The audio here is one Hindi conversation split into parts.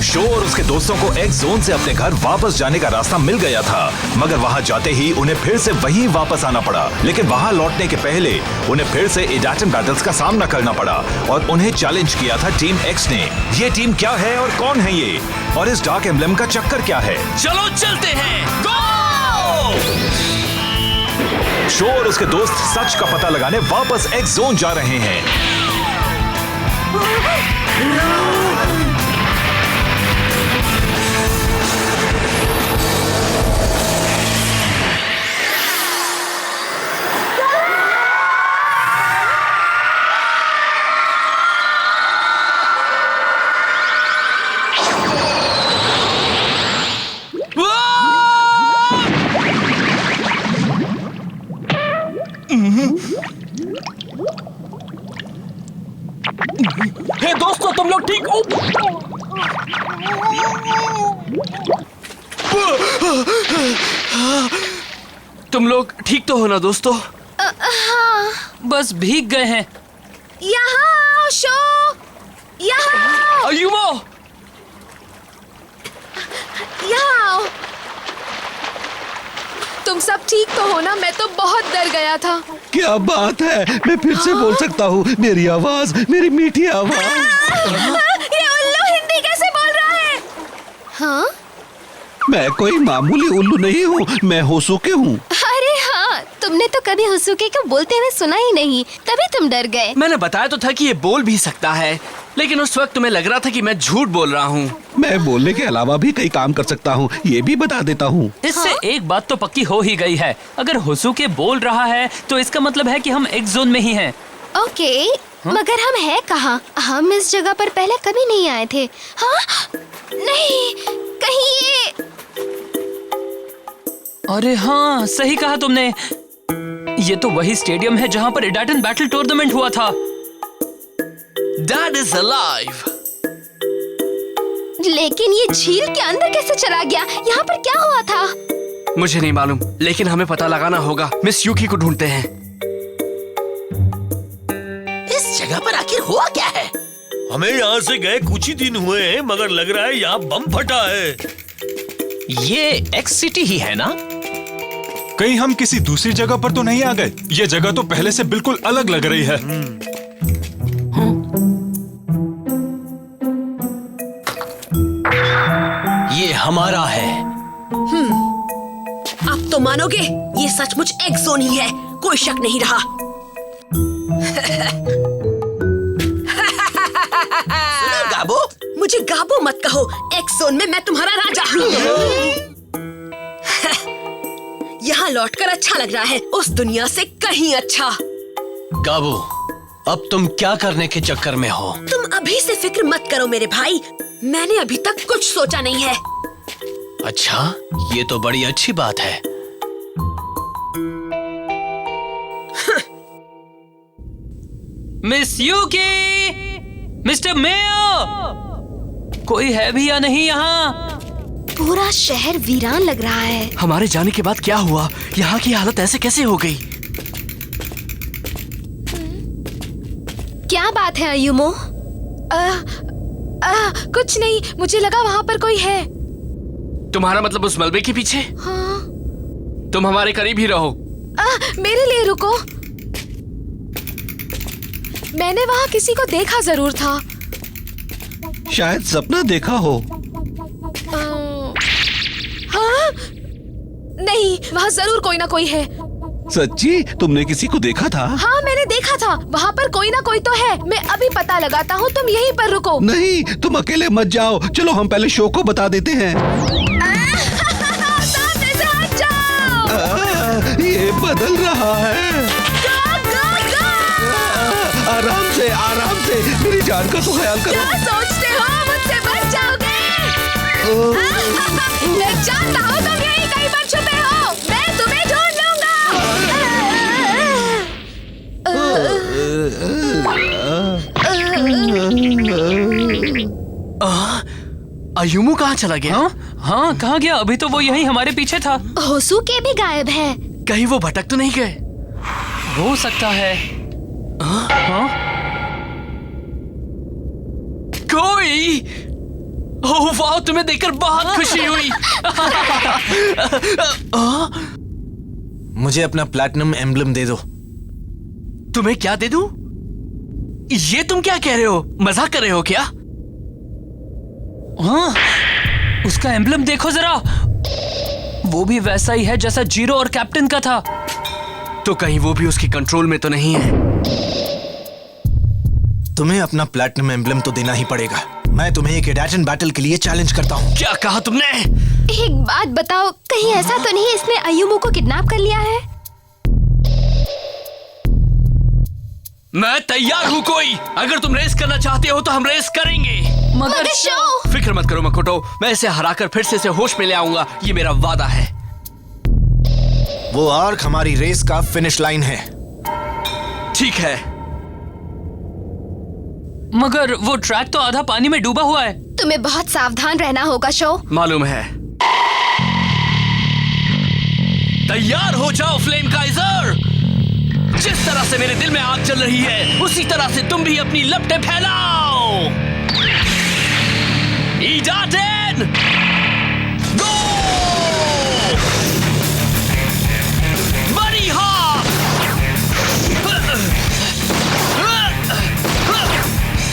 शो और उसके दोस्तों को एक्स जोन से अपने घर वापस जाने का रास्ता मिल गया था, मगर वहां जाते ही उन्हें फिर से वहीं वापस आना पड़ा। लेकिन वहां लौटने के पहले उन्हें फिर से इडाटन बैटल्स का सामना करना पड़ा और उन्हें चैलेंज किया था टीम एक्स ने। ये टीम क्या है और कौन है ये, और इस डार्क एम्ब्लेम का चक्कर क्या है? चलो चलते हैं, गो! शो और उसके दोस्त सच का पता लगाने वापस एक्स जोन जा रहे हैं। हे दोस्तों, तुम लोग ठीक हो? तुम लोग ठीक तो हो ना दोस्तों? हाँ। बस भीग गए हैं। यहाँ आओ शो, यहाँ आओ। अयुमो, यहाँ आओ। तुम सब ठीक तो हो ना? मैं तो बहुत डर गया था। क्या बात है, मैं फिर से बोल सकता हूँ। मेरी आवाज, मेरी मीठी आवाज। ये उल्लू हिंदी कैसे बोल रहा है? हाँ? मैं कोई मामूली उल्लू नहीं हूँ, मैं होसुके हूँ। अरे हाँ, तुमने तो कभी हुसुके को बोलते हुए सुना ही नहीं, तभी तुम डर गए। मैंने बताया तो था कि ये बोल भी सकता है, लेकिन उस वक्त तुम्हें लग रहा था कि मैं झूठ बोल रहा हूँ। मैं बोलने के अलावा भी कई काम कर सकता हूँ, ये भी बता देता हूँ। इससे एक बात तो पक्की हो ही गई है, अगर हुसुके बोल रहा है तो इसका मतलब है कि हम एक्स जोन में ही हैं। ओके, मगर हम हैं कहाँ? हम इस जगह पर पहले कभी नहीं आए थे। हाँ? नहीं, कहीं ये... अरे हाँ, सही कहा तुमने। ये तो वही स्टेडियम है जहाँ पर इडाटन बैटल टूर्नामेंट हुआ था। Dad is alive. लेकिन ये झील के अंदर कैसे चला गया? यहाँ पर क्या हुआ था? मुझे नहीं मालूम, लेकिन हमें पता लगाना होगा। मिस यूकी को ढूंढते हैं। इस जगह पर आखिर हुआ क्या है? हमें यहाँ से गए कुछ ही दिन हुए हैं, मगर लग रहा है यहाँ बम फटा है। ये एक्स सिटी ही है ना? कहीं हम किसी दूसरी जगह पर तो नहीं आ गए? ये जगह तो पहले से बिल्कुल अलग लग रही है। ये हमारा है। अब तो मानोगे, ये सचमुच एक्स जोन ही है, कोई शक नहीं रहा। गाबो, मुझे गाबो मत कहो, एक्स जोन में मैं तुम्हारा राजा हूँ। यहाँ लौटकर अच्छा लग रहा है, उस दुनिया से कहीं अच्छा। गाबो, अब तुम क्या करने के चक्कर में हो? तुम अभी से फिक्र मत करो मेरे भाई, मैंने अभी तक कुछ सोचा नहीं है। अच्छा, ये तो बड़ी अच्छी बात है। मिस यूकी, मिस्टर मेयो, कोई है भी या नहीं यहाँ? पूरा शहर वीरान लग रहा है। हमारे जाने के बाद क्या हुआ? यहाँ की हालत ऐसे कैसे हो गई? क्या बात है अयुमो? कुछ नहीं, मुझे लगा वहाँ पर कोई है। तुम्हारा मतलब उस मलबे के पीछे? हाँ। तुम हमारे करीब ही रहो। मेरे लिए रुको, मैंने वहाँ किसी को देखा जरूर था। शायद सपना देखा हो। हाँ? नहीं, वहाँ जरूर कोई ना कोई है। सच्ची? तुमने किसी को देखा था? हाँ, मैंने देखा था, वहाँ पर कोई ना कोई तो है। मैं अभी पता लगाता हूँ, तुम यहीं पर रुको। नहीं, तुम अकेले मत जाओ, चलो हम पहले शो को बता देते हैं। सामने से हट जाओ। ये बदल रहा है। गो, गो, गो। आराम से, मेरी जान का तो ख्याल करो। क्या सोचते हो, मुझसे बच जाओगे? मैं जानता हूँ तुम यहीं कहीं पर छुपे हो, मैं तुम्हें ढूंढ लूंगा। अयुमो कहाँ चला गया? हाँ, कहाँ गया? अभी तो वो यहीं हमारे पीछे था। होसुके भी गायब है। कहीं वो भटक तो नहीं गए? हो सकता है। हाँ? कोई? ओह वाह, तुम्हें देखकर बहुत खुशी हुई। मुझे अपना प्लैटिनम एम्बलम दे दो। तुम्हें क्या दे दूं? ये तुम क्या कह रहे हो? मजाक कर रहे हो क्या? हाँ, उसका एम्बलम देखो जरा, वो भी वैसा ही है जैसा जीरो और कैप्टन का था। तो कहीं वो भी उसकी कंट्रोल में तो नहीं है? तुम्हें अपना प्लैटिनम एम्बलम तो देना ही पड़ेगा। मैं तुम्हें एक इडाटन बैटल के लिए चैलेंज करता हूँ। क्या कहा तुमने? एक बात बताओ, कहीं ऐसा तो नहीं इसने अयुमू को किडनैप कर लिया है? मैं तैयार हूँ कोई। अगर तुम रेस करना चाहते हो तो हम रेस करेंगे। मगर शो फिक्र मत करो मकोटो, मैं इसे हराकर फिर से इसे होश में ले आऊंगा, ये मेरा वादा है। वो आर्क हमारी रेस का फिनिश लाइन है। ठीक है। मगर वो ट्रैक तो आधा पानी में डूबा हुआ है। तुम्हें बहुत सावधान रहना होगा शो। मालूम है। तैयार हो जाओ फ्लेम काइजर। जिस तरह से मेरे दिल में आग चल रही है, उसी तरह से तुम भी अपनी लपटें फैलाओ। इडाटन गो! बड़ी हाथ!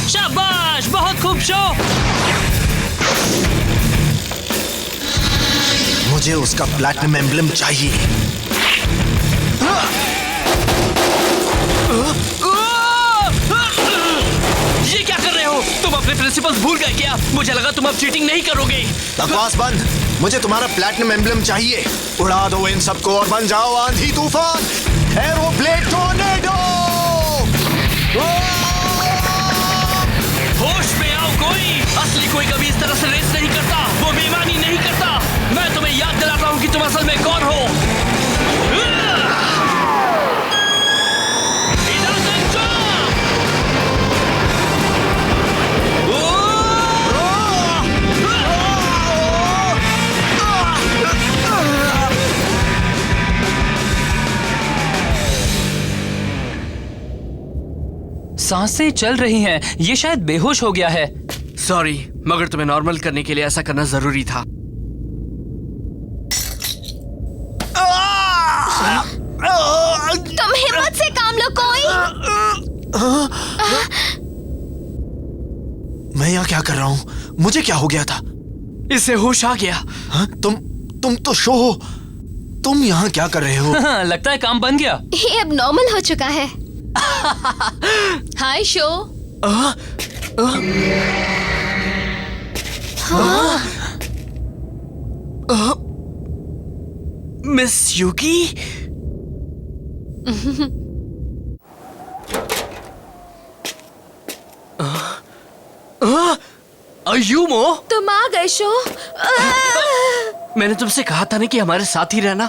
शाबाश, बहुत खूब शो। मुझे उसका प्लैटिनम एम्बलम चाहिए। ये क्या कर रहे हो? तुम अपने प्रिंसिपल्स भूल गए क्या? मुझे लगा तुम अब चीटिंग नहीं करोगे। बकवास बंद। मुझे तुम्हारा प्लैटिनम एम्बलम चाहिए। उड़ा दो इन सबको और बन जाओ आंधी तूफान, एरोप्लेन टोर्नेडो। होश में आओ कोई। असली कोई कभी इस तरह से रेस नहीं करता, वो बेईमानी नहीं करता। मैं तुम्हें याद दिलाता हूँ कि तुम असल में कौन हो। सांसें चल रही हैं, ये शायद बेहोश हो गया है। सॉरी, मगर तुम्हें नॉर्मल करने के लिए ऐसा करना जरूरी था। तुम हिम्मत से काम लो कोई। मैं यहाँ क्या कर रहा हूँ? मुझे क्या हो गया था? इसे होश आ गया। हाँ? तुम तो शो हो। तुम यहाँ क्या कर रहे हो? लगता है काम बन गया। ये अब नॉर्मल हो चुका है। Hi Sho. Miss Yuki? Ayumo, तुम आ गए शो। मैंने तुमसे कहा था ना कि हमारे साथ ही रहना।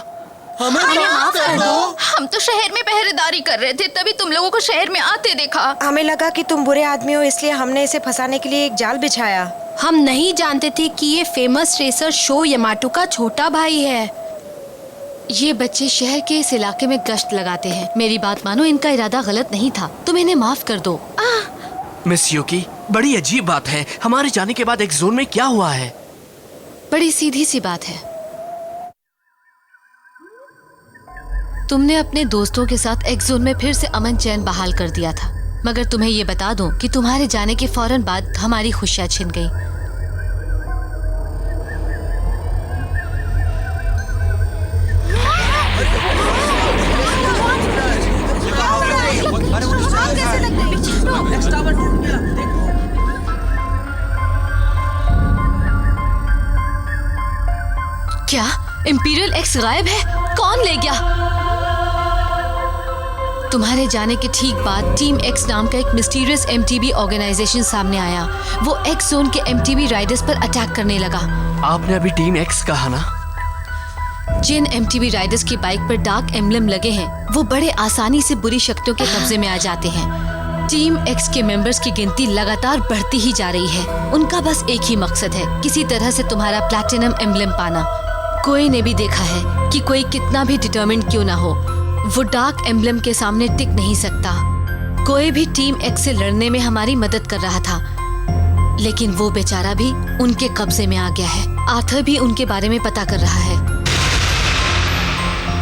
हमें माफ कर दो। हम तो शहर में पहरेदारी कर रहे थे, तभी तुम लोगों को शहर में आते देखा। हमें लगा कि तुम बुरे आदमी हो, इसलिए हमने इसे फंसाने के लिए एक जाल बिछाया। हम नहीं जानते थे कि ये फेमस रेसर शो यामाटो का छोटा भाई है। ये बच्चे शहर के इस इलाके में गश्त लगाते हैं। मेरी बात मानो, इनका इरादा गलत नहीं था। तुम इन्हें माफ कर दो। मिस युकी, बड़ी अजीब बात है, हमारे जाने के बाद एक जोन में क्या हुआ है? बड़ी सीधी सी बात है। तुमने अपने दोस्तों के साथ एक्स जोन में फिर से अमन चैन बहाल कर दिया था, मगर तुम्हें ये बता दूं कि तुम्हारे जाने के फौरन बाद हमारी खुशियां छिन गईं। क्या इंपीरियल एक्स गायब है? कौन ले गया? तुम्हारे जाने के ठीक बाद टीम एक्स नाम का एक मिस्टीरियस एमटीबी ऑर्गेनाइजेशन सामने आया। वो एक्स जोन के एमटीबी राइडर्स पर अटैक करने लगा। आपने अभी टीम एक्स कहा ना? जिन एमटीबी राइडर्स की बाइक पर डार्क एम्बलम लगे हैं, वो बड़े आसानी से बुरी शक्तियों के कब्जे में आ जाते हैं। टीम एक्स के मेंबर्स की गिनती लगातार बढ़ती ही जा रही है। उनका बस एक ही मकसद है, किसी तरह से तुम्हारा प्लैटिनम एम्बलम पाना। कोई ने भी देखा है कि कोई कितना भी डिटर्मिन्ड क्यों ना हो, वो डार्क एम्बलम के सामने टिक नहीं सकता। कोई भी टीम एक्स से लड़ने में हमारी मदद कर रहा था, लेकिन वो बेचारा भी उनके कब्जे में आ गया है। आर्थर भी उनके बारे में पता कर रहा है।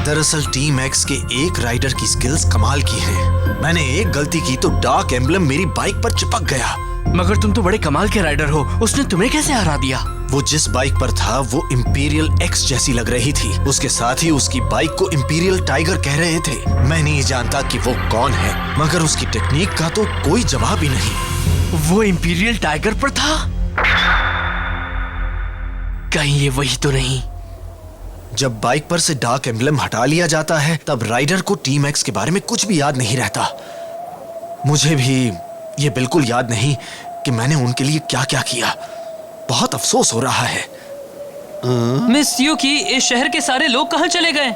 दरअसल टीम एक्स के एक राइडर की स्किल्स कमाल की हैं। मैंने एक गलती की तो डार्क एम्बलम मेरी बाइक पर चिपक गया। मगर तुम तो बड़े कमाल के राइडर हो, उसने तुम्हें कैसे हरा दिया? वो जिस बाइक पर था वो इंपीरियल एक्स जैसी लग रही थी। उसके साथ ही उसकी बाइक को इंपीरियल टाइगर कह रहे थे। मैं नहीं जानता कि वो कौन है, मगर उसकी टेक्निक का तो कोई जवाब ही नहीं। वो इंपीरियल टाइगर पर था? कहीं ये वही तो नहीं? जब बाइक पर से डार्क एम्बलम हटा लिया जाता है तब राइडर को टीम एक्स के बारे में कुछ भी याद नहीं रहता। मुझे भी ये बिल्कुल याद नहीं कि मैंने उनके लिए क्या क्या किया। बहुत अफसोस हो रहा है। मिस यूकी, इस शहर के सारे लोग कहाँ चले गए?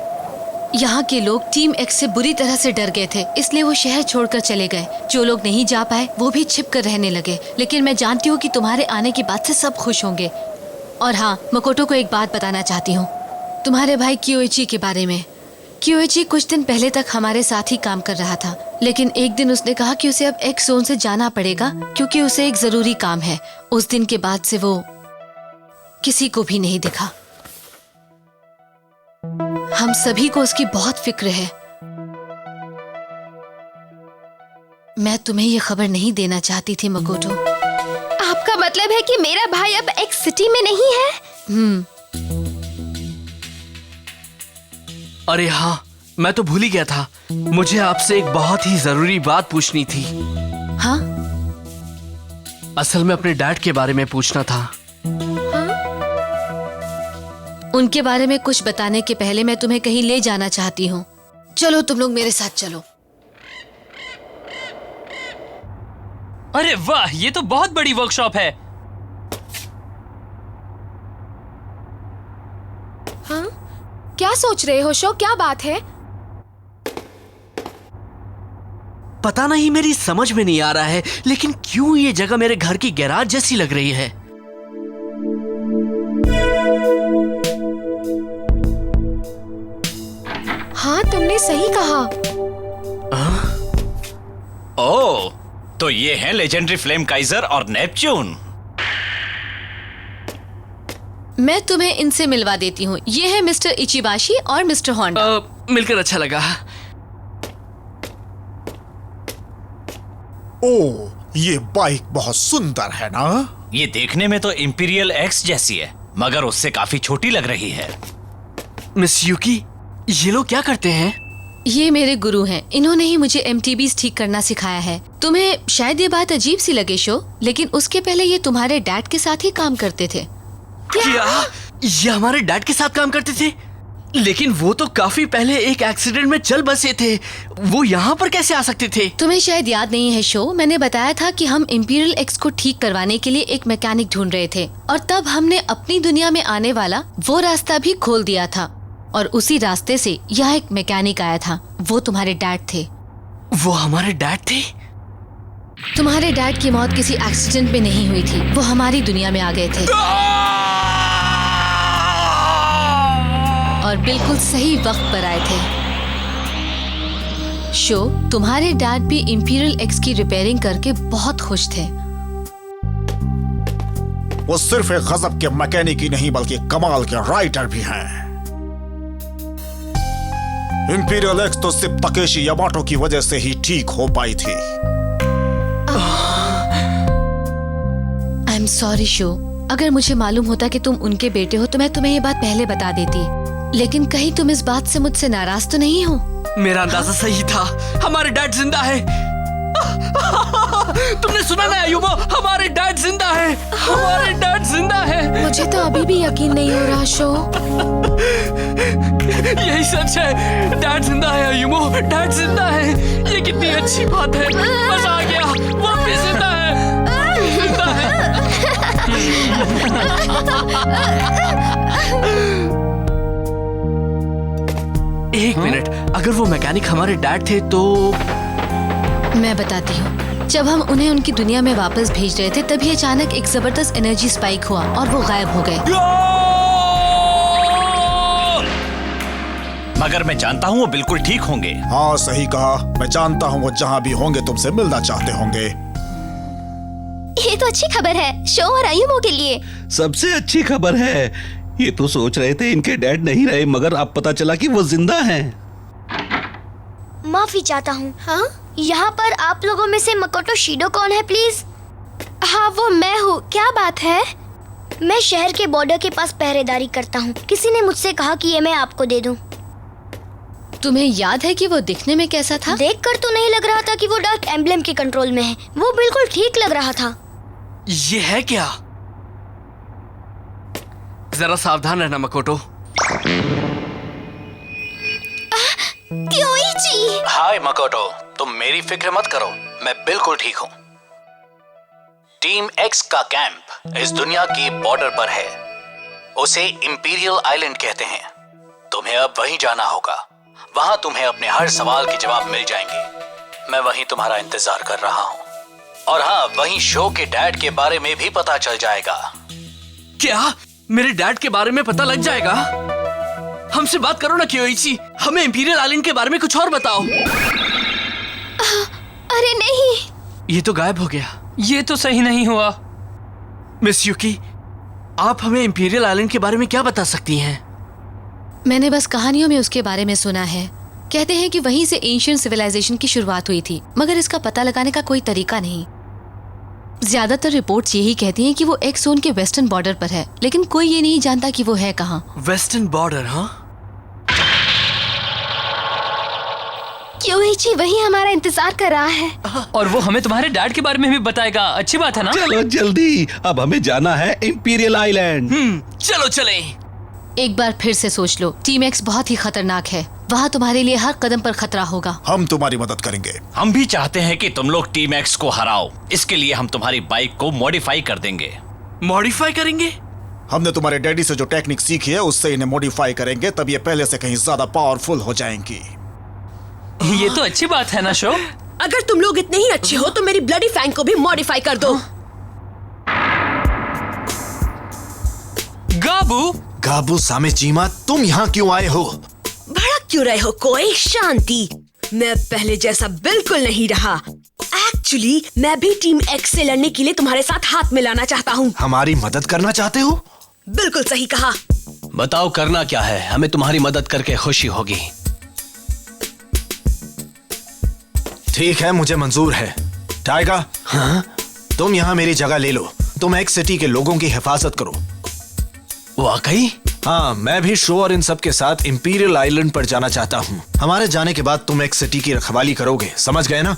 यहाँ के लोग टीम एक्स से बुरी तरह से डर गए थे, इसलिए वो शहर छोड़कर चले गए। जो लोग नहीं जा पाए वो भी छिप कर रहने लगे। लेकिन मैं जानती हूँ कि तुम्हारे आने की बात से सब खुश होंगे। और हाँ, मकोटो को एक बात बताना चाहती हूँ, तुम्हारे भाई क्योइची के बारे में। क्योइची कुछ दिन पहले तक हमारे साथ ही काम कर रहा था, लेकिन एक दिन उसने कहा कि उसे अब एक्स जोन से जाना पड़ेगा क्योंकि उसे एक जरूरी काम है। उस दिन के बाद से वो किसी को भी नहीं दिखा। हम सभी को उसकी बहुत फिक्र है। मैं तुम्हें ये खबर नहीं देना चाहती थी मकोटो। आपका मतलब है कि मेरा भाई अब एक्स सिटी में नहीं है? अरे हाँ, मैं तो भूल ही गया था। मुझे आपसे एक बहुत ही जरूरी बात पूछनी थी। हाँ? असल में अपने डैड के बारे में पूछना था। उनके बारे में कुछ बताने के पहले मैं तुम्हें कहीं ले जाना चाहती हूँ। चलो तुम लोग मेरे साथ चलो। अरे वाह, ये तो बहुत बड़ी वर्कशॉप है। हाँ? क्या सोच रहे हो शो? क्या बात है? पता नहीं, मेरी समझ में नहीं आ रहा है, लेकिन क्यों ये जगह मेरे घर की गैराज जैसी लग रही है। हाँ, तुमने सही कहा। ओह, तो ये हैं लेजेंडरी फ्लेम काइजर और नेपच्यून। मैं तुम्हें इनसे मिलवा देती हूँ। ये है मिस्टर इचिबाशी और मिस्टर होंडा। मिलकर अच्छा लगा। ओह, ये बाइक बहुत सुंदर है ना? ये देखने में तो इंपीरियल एक्स जैसी है, मगर उससे काफी छोटी लग रही है। मिस यूकी, ये लोग क्या करते हैं? ये मेरे गुरु हैं। इन्होंने ही मुझे एमटीबीज ठीक करना सिखाया है। तुम्हें शायद ये बात अजीब सी लगे शो, लेकिन उसके पहले ये तुम्हारे डैड के साथ ही काम करते थे। क्या? ये हमारे डैड के साथ काम करते थे? लेकिन वो तो काफी पहले एक एक्सीडेंट में चल बसे थे। वो यहाँ पर कैसे आ सकते थे? तुम्हें शायद याद नहीं है शो, मैंने बताया था कि हम इंपीरियल एक्स को ठीक करवाने के लिए एक मैकेनिक ढूंढ रहे थे, और तब हमने अपनी दुनिया में आने वाला वो रास्ता भी खोल दिया था, और उसी रास्ते से यहाँ एक मैकेनिक आया था। वो तुम्हारे डैड थे। वो हमारे डैड थे? तुम्हारे डैड की मौत किसी एक्सीडेंट में नहीं हुई थी, वो हमारी दुनिया में आ गए थे और बिल्कुल सही वक्त पर आए थे। शो, तुम्हारे डैड भी इंपीरियल एक्स की रिपेयरिंग करके बहुत खुश थे। वो सिर्फ एक गजब के मैकेनिक ही नहीं बल्कि कमाल के राइटर भी हैं। इंपीरियल एक्स तो सिर्फ तकेशी यामाटो की वजह से ही ठीक हो पाई थी। आई एम सॉरी शो, अगर मुझे मालूम होता कि तुम उनके बेटे हो तो मैं तुम्हें ये बात पहले बता देती। लेकिन कहीं तुम इस बात से मुझसे नाराज तो नहीं हो? मेरा अंदाजा सही था, हमारे डैड जिंदा है। तुमने सुना ना अयुबो, हमारे डैड जिंदा है। हमारे डैड जिंदा है। मुझे तो अभी भी यकीन नहीं हो रहा शो। यही सच है, डैड जिंदा है अयुबो, डैड जिंदा है। ये कितनी अच्छी बात है, मजा आ गया। वो भी जिंदा है, जिंदा है। एक मिनट, अगर वो मैकेनिक हमारे डैड थे तो मैं बताती हूँ। जब हम उन्हें उनकी दुनिया में वापस भेज रहे थे तभी अचानक एक जबरदस्त एनर्जी स्पाइक हुआ और वो गायब हो गए। मगर मैं जानता हूँ वो बिल्कुल ठीक होंगे। हाँ, सही कहा। मैं जानता हूँ वो जहाँ भी होंगे तुमसे मिलना चाहते होंगे। ये तो अच्छी खबर है शो और आयुमो के लिए। सबसे अच्छी खबर है। ये तो सोच रहे थे इनके डैड नहीं रहे, मगर अब पता चला कि वो जिंदा हैं। माफी चाहता हूँ। हाँ? यहाँ पर आप लोगों में से मकोटो शिडो कौन है प्लीज? हाँ वो मैं हूँ। क्या बात है? मैं शहर के बॉर्डर के पास पहरेदारी करता हूँ। किसी ने मुझसे कहा कि ये मैं आपको दे दूँ। तुम्हें याद है कि वो दिखने में कैसा था? देखकर तो नहीं लग रहा था कि वो डार्क एम्बलम के कंट्रोल में है। वो बिल्कुल ठीक लग रहा था। ये है क्या? जरा सावधान रहना मकोटो। क्योइची! हाय मकोटो, तुम मेरी फिक्र मत करो, मैं बिल्कुल ठीक हूँ। टीम एक्स का कैंप इस दुनिया की बॉर्डर पर है। उसे इंपीरियल आइलैंड कहते हैं। तुम्हें अब वहीं जाना होगा। वहां तुम्हें अपने हर सवाल के जवाब मिल जाएंगे। मैं वहीं तुम्हारा इंतजार कर रहा हूँ। और हाँ, वहीं शो के डैड के बारे में भी पता चल जाएगा। क्या मेरे डैड के बारे में पता लग जाएगा? हमसे बात करो ना क्योइची, हमें इंपीरियल आइलैंड के बारे में कुछ और बताओ। अरे नहीं, ये तो गायब हो गया। ये तो सही नहीं हुआ। मिस युकी, आप हमें इंपीरियल आइलैंड के बारे में क्या बता सकती हैं? मैंने बस कहानियों में उसके बारे में सुना है। कहते हैं कि वहीं से एंशिएंट सिविलाइजेशन की शुरुआत हुई थी, मगर इसका पता लगाने का कोई तरीका नहीं। ज्यादातर रिपोर्ट्स यही कहती हैं कि वो एक्स जोन के वेस्टर्न बॉर्डर पर है, लेकिन कोई ये नहीं जानता कि वो है कहाँ। Western border? हाँ, क्योइची वही हमारा इंतजार कर रहा है। और वो हमें तुम्हारे डैड के बारे में भी बताएगा। अच्छी बात है ना? चलो जल्दी, अब हमें जाना है इंपीरियल आइलैंड। चलो चलें। एक बार फिर से सोच लो, टीम एक्स बहुत ही खतरनाक है। वहाँ तुम्हारे लिए हर कदम पर खतरा होगा। हम तुम्हारी मदद करेंगे। हम भी चाहते हैं कि तुम लोग टीम एक्स को हराओ। इसके लिए हम तुम्हारी बाइक को मॉडिफाई कर देंगे। मॉडिफाई करेंगे? हमने तुम्हारे डैडी से जो टेक्निक सीखी है उससे इन्हें मॉडिफाई करेंगे, तब ये पहले से कहीं ज्यादा पावरफुल हो जाएंगी। ये तो अच्छी बात है ना शो? अगर तुम लोग इतने ही अच्छे हो तो मेरी ब्लडी फैंग को भी मॉडिफाई कर दो। गाबू! गाबू सामेजीमा, तुम यहाँ क्यों आए हो? भड़क क्यों रहे हो? कोई शांति। मैं पहले जैसा बिल्कुल नहीं रहा। एक्चुअली मैं भी टीम एक्स से लड़ने के लिए तुम्हारे साथ हाथ मिलाना चाहता हूँ। हमारी मदद करना चाहते हो? बिल्कुल सही कहा। बताओ करना क्या है, हमें तुम्हारी मदद करके खुशी होगी। ठीक है, मुझे मंजूर है। टाइगा, हाँ? तुम यहाँ मेरी जगह ले लो। तुम एक्स सिटी के लोगों की हिफाजत करो। वाकई? हाँ, मैं भी शो और इन सब के साथ इंपीरियल आइलैंड पर जाना चाहता हूँ। हमारे जाने के बाद तुम एक्स सिटी की रखवाली करोगे, समझ गए ना?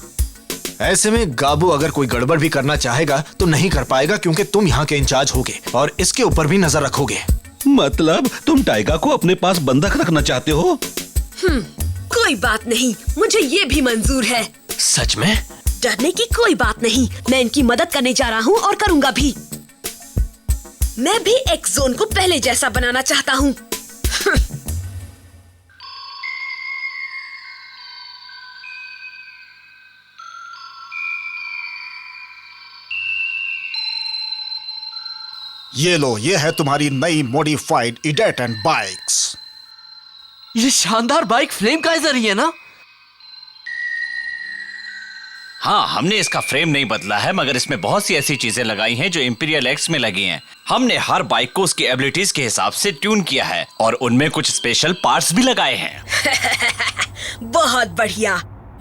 ऐसे में गाबू अगर कोई गड़बड़ भी करना चाहेगा तो नहीं कर पाएगा, क्योंकि तुम यहाँ के इंचार्ज होगे और इसके ऊपर भी नजर रखोगे। मतलब तुम टाइगा को अपने पास बंधक रखना चाहते हो? कोई बात नहीं, मुझे ये भी मंजूर है। सच में? डरने की कोई बात नहीं। मैं इनकी मदद करने जा रहा हूँ और करूँगा भी। मैं भी एक्स जोन को पहले जैसा बनाना चाहता हूँ। ये लो, ये है तुम्हारी नई मॉडिफाइड इडेट एंड बाइक्स। ये शानदार बाइक फ्लेम काइजर ही है ना? हाँ, हमने इसका फ्रेम नहीं बदला है, मगर इसमें बहुत सी ऐसी चीजें लगाई हैं जो इंपीरियल एक्स में लगी हैं। हमने हर बाइक को उसकी एबिलिटीज के हिसाब से ट्यून किया है और उनमें कुछ स्पेशल पार्ट्स भी लगाए हैं। बहुत बढ़िया।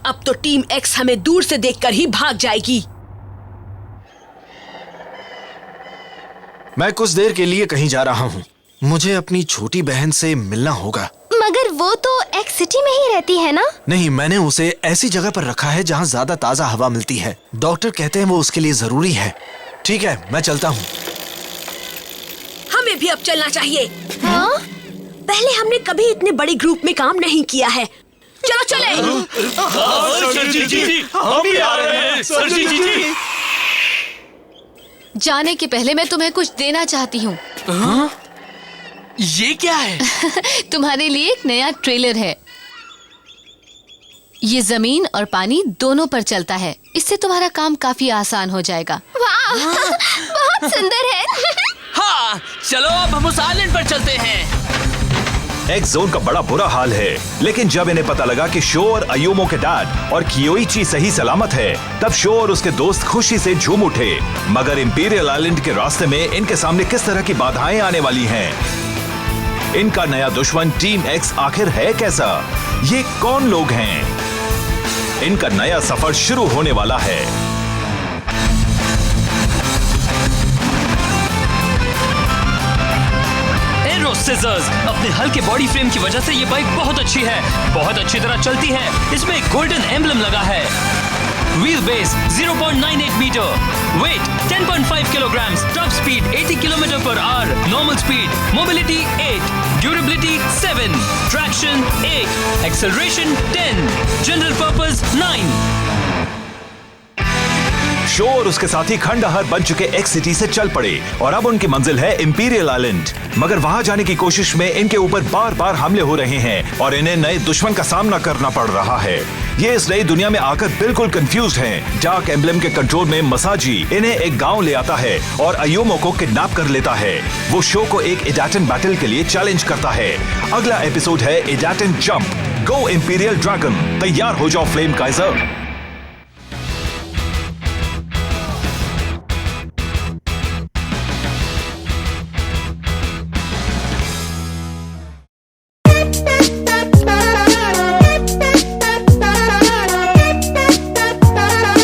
अब तो टीम एक्स हमें दूर से देखकर ही भाग जाएगी। मैं कुछ देर के लिए कहीं जा रहा हूँ। मुझे अपनी छोटी बहन से मिलना होगा। मगर वो तो एक्स सिटी में ही रहती है ना? नहीं, मैंने उसे ऐसी जगह पर रखा है जहाँ ज्यादा ताजा हवा मिलती है। डॉक्टर कहते हैं वो उसके लिए जरूरी है। ठीक है, मैं चलता हूँ। हमें भी अब चलना चाहिए। हाँ? पहले हमने कभी इतने बड़े ग्रुप में काम नहीं किया है। चलो चले। हम भी आ रहे हैं। सर जी। जाने के पहले मैं तुम्हें कुछ देना चाहती हूँ। ये क्या है? तुम्हारे लिए एक नया ट्रेलर है। ये जमीन और पानी दोनों पर चलता है। इससे तुम्हारा काम काफी आसान हो जाएगा। वाह, बहुत सुंदर है। हाँ, चलो अब हम उस आइलैंड पर चलते हैं। एक्स जोन का बड़ा बुरा हाल है। लेकिन जब इन्हें पता लगा कि शो और अयूमो के डैड और कियोइची सही सलामत है, तब शो और उसके दोस्त खुशी से झूम उठे। मगर इंपीरियल आइलैंड के रास्ते में इनके सामने किस तरह की बाधाएं आने वाली हैं? इनका नया दुश्मन टीम एक्स आखिर है कैसा? ये कौन लोग हैं? इनका नया सफर शुरू होने वाला है। एरो सिजर्स, अपने हल्के बॉडी फ्रेम की वजह से ये बाइक बहुत अच्छी है, बहुत अच्छी तरह चलती है। इसमें एक गोल्डन एम्बलम लगा है। Wheel base 0.98 metre, weight 10.5 kilograms, top speed 80 kilometre per hour, normal speed, mobility 8, durability 7, traction 8, acceleration 10, general purpose 9। शो और उसके साथी खंडहर बन चुके एक्स सिटी से चल पड़े और अब उनकी मंजिल है इंपीरियल आइलैंड। मगर वहां जाने की कोशिश में इनके ऊपर बार बार हमले हो रहे हैं और इन्हें नए दुश्मन का सामना करना पड़ रहा है। ये इस नई दुनिया में आकर बिल्कुल कंफ्यूज हैं। डार्क एम्बलम के कंट्रोल में मसाजी इन्हें एक गांव ले आता है और अयूमो को किडनैप कर लेता है। वो शो को एक एडाटन बैटल के लिए चैलेंज करता है। अगला एपिसोड है एडाटन जंप। गो इंपीरियल ड्रैगन। तैयार हो जाओ फ्लेम काइजर।